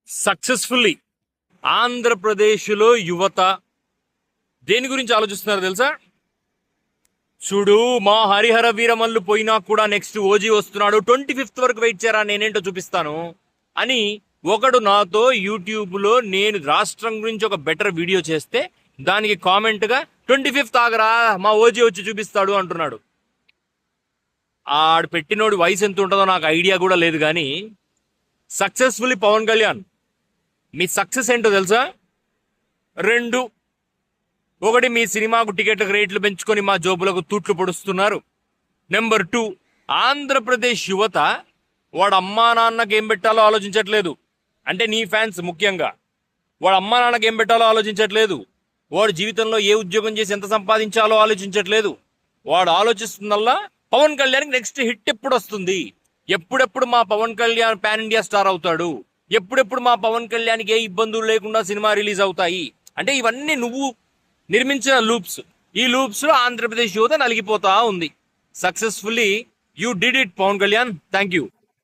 Successfully ఆంధ్రప్రదేశ్లో యువత దేని గురించి ఆలోచిస్తున్నారు తెలుసా? చూడు, మా హరిహర వీరమల్లు పోయినా కూడా నెక్స్ట్ ఓజీ వస్తున్నాడు, 25th వరకు వెయిట్ చేయరా, నేనేంటో చూపిస్తాను అని ఒకడు నాతో యూట్యూబ్లో నేను రాష్ట్రం గురించి ఒక బెటర్ వీడియో చేస్తే దానికి కామెంట్గా 25th ఆగరా, మా ఓజీ వచ్చి చూపిస్తాడు అంటున్నాడు. ఆడు పెట్టినోడు వయసు ఎంత ఉంటుందో నాకు ఐడియా కూడా లేదు. కానీ సక్సెస్ఫుల్లీ పవన్ కళ్యాణ్, మీ సక్సెస్ ఏంటో తెలుసా? 2, 1 మీ సినిమాకు టికెట్లకు రేట్లు పెంచుకొని మా జోబులకు తూట్లు పొడుస్తున్నారు. నెంబర్ 2, ఆంధ్రప్రదేశ్ యువత వాడు అమ్మా నాన్నకి ఏం పెట్టాలో ఆలోచించట్లేదు. అంటే నీ ఫ్యాన్స్ ముఖ్యంగా వాడు అమ్మా నాన్నకి ఏం పెట్టాలో ఆలోచించట్లేదు. వాడు జీవితంలో ఏ ఉద్యోగం చేసి ఎంత సంపాదించాలో ఆలోచించట్లేదు. వాడు ఆలోచిస్తుందల్లా పవన్ కళ్యాణ్కి నెక్స్ట్ హిట్ ఎప్పుడు వస్తుంది, ఎప్పుడెప్పుడు మా Pawan Kalyan pan India star అవుతాడు, ఎప్పుడెప్పుడు మా పవన్ కళ్యాణ్కి ఏ ఇబ్బందులు లేకుండా సినిమా రిలీజ్ అవుతాయి. అంటే ఇవన్నీ నువ్వు నిర్మించిన లూప్స్. ఈ లూప్స్ లో ఆంధ్రప్రదేశ్ యువత నలిగిపోతా ఉంది. Successfully you did it Pawan Kalyan. Thank you.